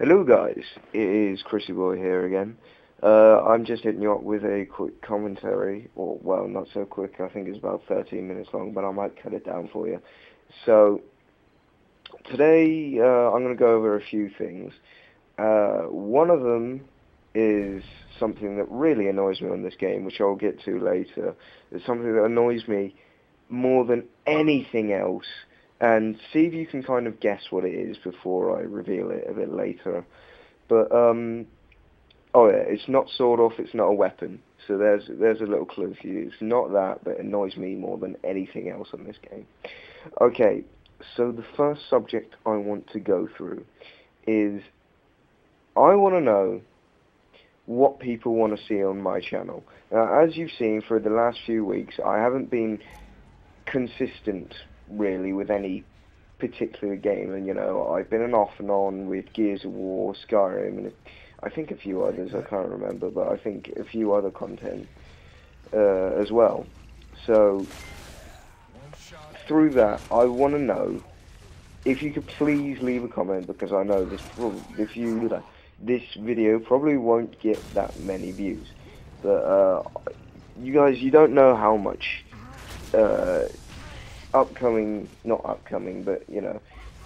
Hello guys, it is Chrissy Boy here again. I'm just hitting you up with a quick commentary, or well, not so quick, I think it's about 13 minutes long, but I might cut it down for you. So, today I'm going to go over a few things. One of them is something that really annoys me on this game, which I'll get to later. It's something that annoys me more than anything else, and see if you can kind of guess what it is before I reveal it a bit later. But oh yeah, it's not sword off, it's not a weapon. So there's a little clue for you. It's not that, but it annoys me more than anything else on this game. Okay, so the first subject I want to go through is I want to know what people want to see on my channel. Now, as you've seen for the last few weeks, I haven't been consistent really with any particular game, and I've been an off and on with Gears of War, Skyrim, and I think a few others. I can't remember, but I think a few other content as well. So through that, I want to know if you could please leave a comment, because I know this video probably won't get that many views, but you guys, you don't know how much not upcoming, but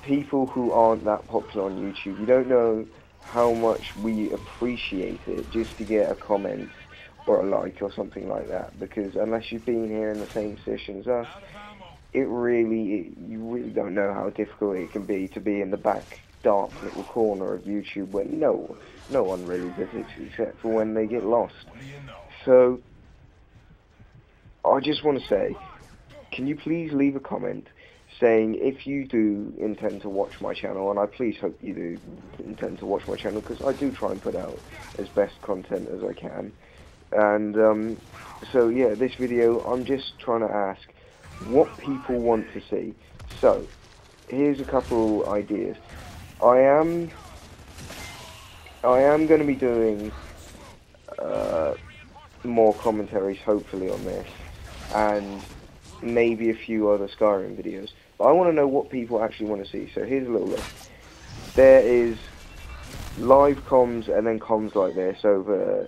people who aren't that popular on YouTube, you don't know how much we appreciate it just to get a comment or a like or something like that, because unless you've been here in the same position as us, you really don't know how difficult it can be to be in the back dark little corner of YouTube where no one really visits except for when they get lost. So I just want to say, can you please leave a comment saying if you do intend to watch my channel, and I please hope you do intend to watch my channel, because I do try and put out as best content as I can. And so yeah, this video, I'm just trying to ask what people want to see. So here's a couple ideas. I am going to be doing more commentaries hopefully on this, and maybe a few other Skyrim videos. But I want to know what people actually want to see. So here's a little list. There is live comms and then comms like this over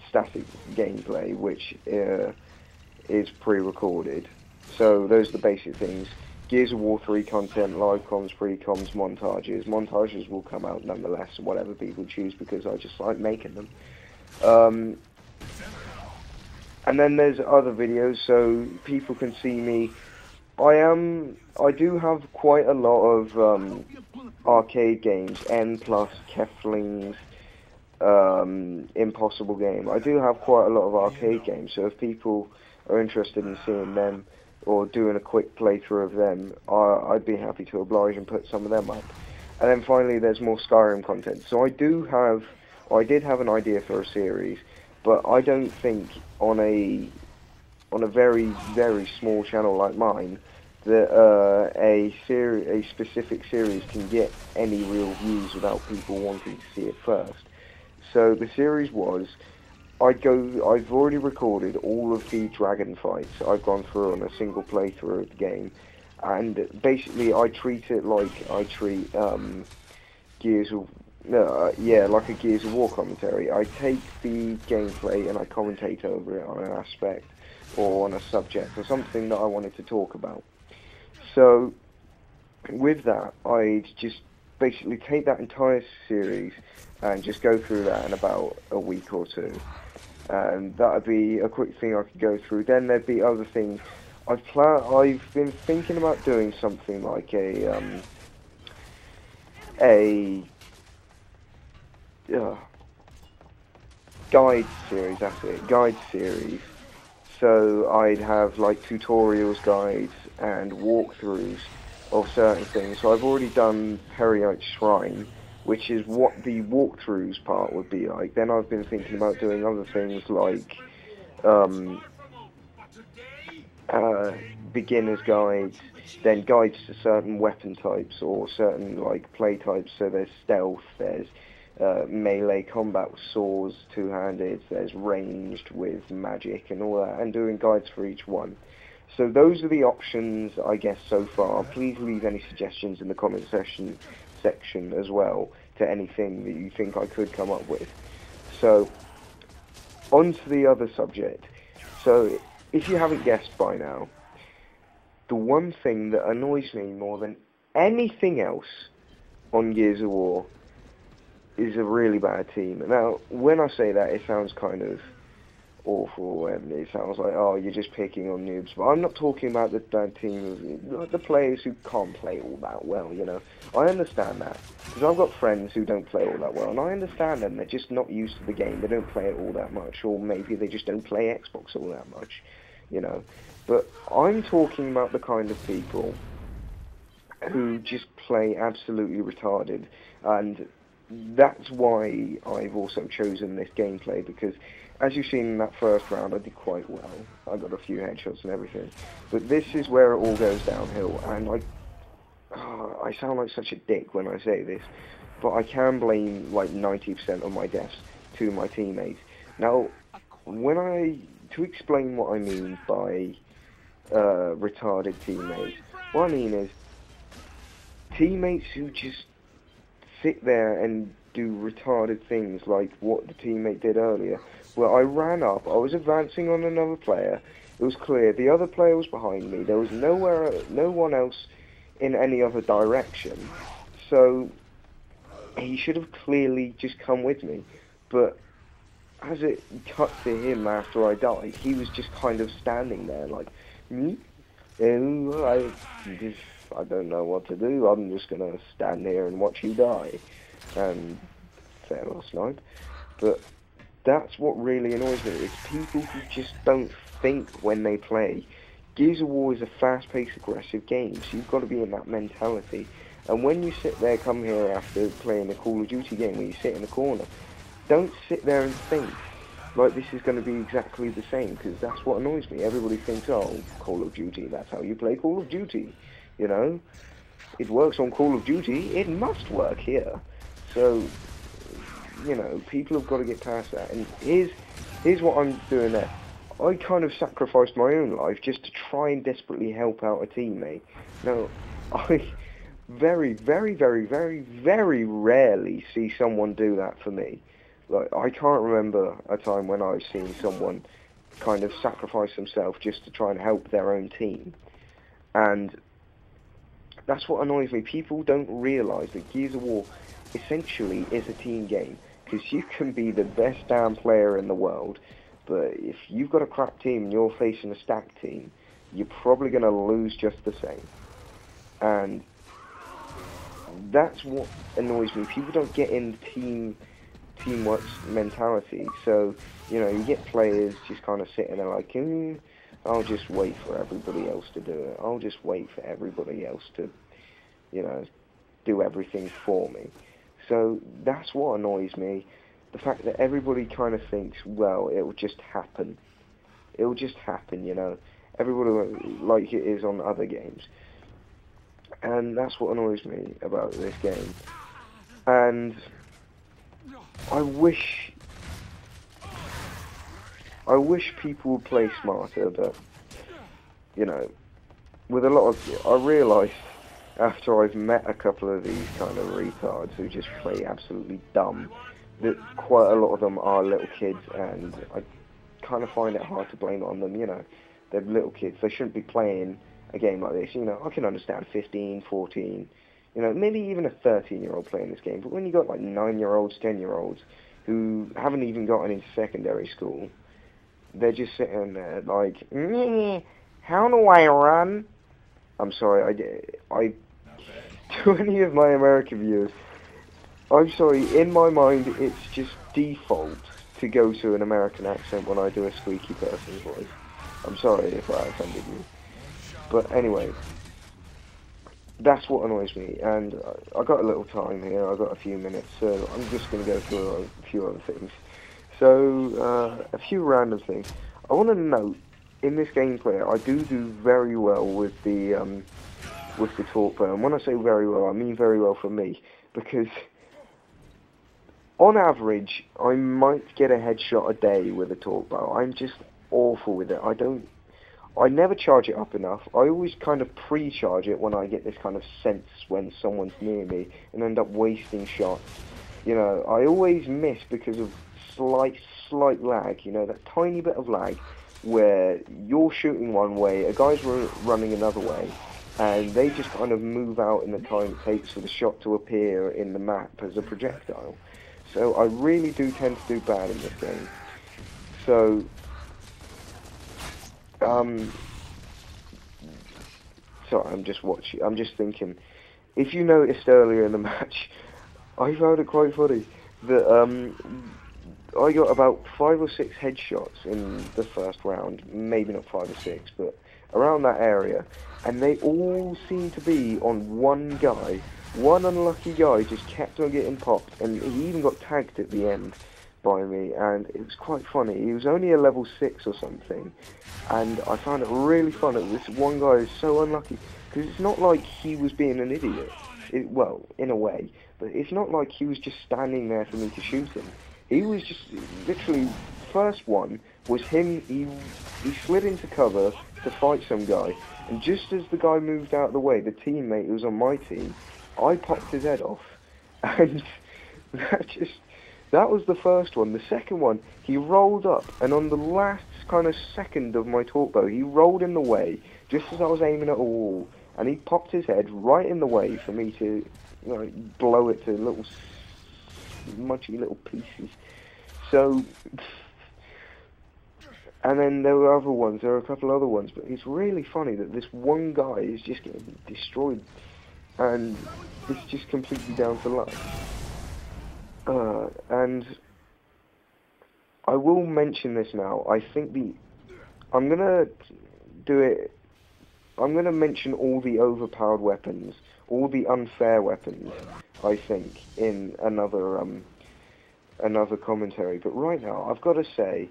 static gameplay, which is pre-recorded. So those are the basic things. Gears of War 3 content, live comms, pre-comms, montages. Montages will come out nonetheless, whatever people choose, because I just like making them. And then there's other videos, so people can see me. I do have quite a lot of arcade games, N+, Keflings, Impossible Game. I do have quite a lot of arcade games, so if people are interested in seeing them or doing a quick playthrough of them, I'd be happy to oblige and put some of them up. And then finally, there's more Skyrim content. So I did have an idea for a series, but I don't think on a very, very small channel like mine that a specific series can get any real views without people wanting to see it first. So the series was, I've already recorded all of the dragon fights I've gone through on a single playthrough of the game, and basically I treat it like I treat like a Gears of War commentary. I take the gameplay and I commentate over it on an aspect or on a subject or something that I wanted to talk about. So with that, I just basically take that entire series and just go through that in about a week or two. And that would be a quick thing I could go through. Then there'd be other things. I've been thinking about doing something like a guide series, that's it, guide series. So I'd have like tutorials, guides, and walkthroughs of certain things. So I've already done Periite Shrine, which is what the walkthroughs part would be like. Then I've been thinking about doing other things like beginner's guides, then guides to certain weapon types or certain like play types. So there's stealth, there's melee combat with swords, two-handed, there's ranged with magic and all that, and doing guides for each one. So those are the options, I guess, so far. Please leave any suggestions in the comment section as well, to anything that you think I could come up with. So, on to the other subject. So, if you haven't guessed by now, the one thing that annoys me more than anything else on Gears of War is a really bad team. Now, when I say that, it sounds kind of awful, and it sounds like, oh, you're just picking on noobs. But I'm not talking about the bad team of the players who can't play all that well, you know. I understand that, because I've got friends who don't play all that well, and I understand them. They're just not used to the game. They don't play it all that much, or maybe they just don't play Xbox all that much, you know. But I'm talking about the kind of people who just play absolutely retarded, and that's why I've also chosen this gameplay, because as you've seen in that first round, I did quite well. I got a few headshots and everything. But this is where it all goes downhill, and I sound like such a dick when I say this, but I can blame like 90% of my deaths to my teammates. Now, to explain what I mean by retarded teammates, what I mean is teammates who just sit there and do retarded things like what the teammate did earlier, where I ran up, I was advancing on another player, it was clear the other player was behind me, there was no one else in any other direction, so he should have clearly just come with me, but as it cut to him after I died, he was just kind of standing there like, I don't know what to do, I'm just gonna stand here and watch you die. And fair or snipe. But that's what really annoys me, is people who just don't think when they play. Gears of War is a fast-paced, aggressive game, so you've got to be in that mentality. And when you sit there, come here after playing a Call of Duty game where you sit in a corner, don't sit there and think like this is going to be exactly the same, because that's what annoys me. Everybody thinks, oh, Call of Duty, that's how you play Call of Duty, you know? It works on Call of Duty, it must work here. So, you know, people have got to get past that. And here's what I'm doing there. I kind of sacrificed my own life just to try and desperately help out a teammate. Now, I very, very, very, very, very rarely see someone do that for me. Like, I can't remember a time when I've seen someone kind of sacrifice themselves just to try and help their own team. And that's what annoys me. People don't realise that Gears of War essentially is a team game, because you can be the best damn player in the world, but if you've got a crap team and you're facing a stacked team, you're probably going to lose just the same. And that's what annoys me. People don't get in teamwork mentality. So, you know, you get players just kind of sitting there like, I'll just wait for everybody else to do it. I'll just wait for everybody else to, you know, do everything for me. So that's what annoys me. The fact that everybody kind of thinks, well, it will just happen. It will just happen, you know. Everybody, like it is on other games. And that's what annoys me about this game. And I wish people would play smarter, but, you know, with a lot of, I realised after I've met a couple of these kind of retards who just play absolutely dumb, that quite a lot of them are little kids, and I kind of find it hard to blame it on them, you know. They're little kids, they shouldn't be playing a game like this, you know. I can understand 15, 14, you know, maybe even a 13-year-old playing this game, but when you got like 9-year-olds, 10-year-olds, who haven't even gotten into secondary school, they're just sitting there like, how do I run? I'm sorry, to any of my American viewers, I'm sorry, in my mind it's just default to go to an American accent when I do a squeaky person's voice. I'm sorry if I offended you. But anyway, that's what annoys me, and I got a little time here, I got a few minutes, so I'm just going to go through a few other things. So, a few random things. I want to note, in this gameplay, I do very well with the torque bow, and when I say very well, I mean very well for me, because on average, I might get a headshot a day with a torque bow. I'm just awful with it. I never charge it up enough. I always kind of pre-charge it when I get this kind of sense when someone's near me and end up wasting shots. You know, I always miss because of slight lag, you know, that tiny bit of lag where you're shooting one way, a guy's running another way, and they just kind of move out in the time it takes for the shot to appear in the map as a projectile. So I really do tend to do bad in this game. So, sorry, I'm just thinking, if you noticed earlier in the match, I found it quite funny that, I got about 5 or 6 headshots in the first round, maybe not 5 or 6, but around that area, and they all seemed to be on one guy. One unlucky guy just kept on getting popped, and he even got tagged at the end by me, and it was quite funny. He was only a level 6 or something, and I found it really fun that this one guy is so unlucky, because it's not like he was being an idiot. Well, in a way, but it's not like he was just standing there for me to shoot him. He was just, literally, first one was him, he slid into cover to fight some guy, and just as the guy moved out of the way, the teammate who was on my team, I popped his head off, and that was the first one. The second one, he rolled up, and on the last kind of second of my torque bow, he rolled in the way, just as I was aiming at a wall, and he popped his head right in the way for me to, you know, blow it to little munchy little pieces. So, and then there were a couple other ones, but it's really funny that this one guy is just getting destroyed, and it's just completely down to luck. And I will mention this now. I think I'm gonna mention all the overpowered weapons, all the unfair weapons, I think, in another commentary. But right now, I've got to say,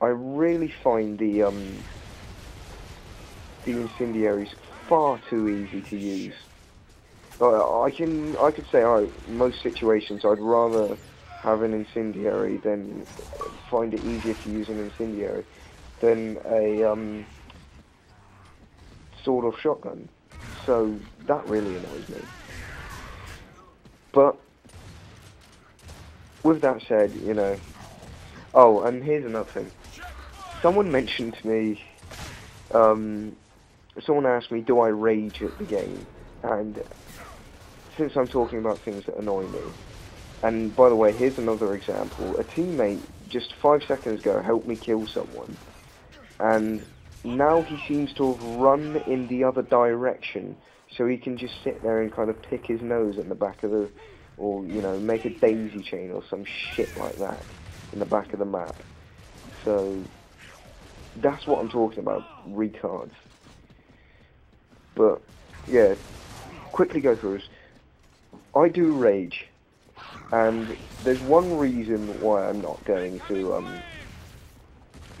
I really find the incendiaries far too easy to use. I could say, most situations I'd rather have an incendiary than find it easier to use an incendiary than a sawed-off shotgun. So that really annoys me. But with that said, you know. Oh, and here's another thing. Someone mentioned to me. Someone asked me, do I rage at the game? And since I'm talking about things that annoy me, and by the way, here's another example. A teammate just 5 seconds ago helped me kill someone, and now he seems to have run in the other direction, so he can just sit there and kind of pick his nose in the back of the, or, you know, make a daisy chain or some shit like that in the back of the map. So that's what I'm talking about, retards. But yeah, quickly go through this. I do rage, and there's one reason why I'm not going to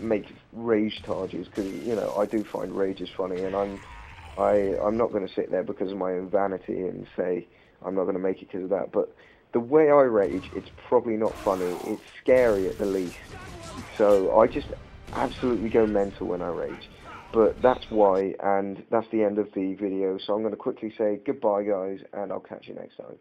make rage charges, because, you know, I do find rage is funny, and I'm not going to sit there because of my own vanity and say I'm not going to make it because of that. But the way I rage, it's probably not funny. It's scary at the least. So I just absolutely go mental when I rage. But that's why, and that's the end of the video. So I'm going to quickly say goodbye, guys, and I'll catch you next time.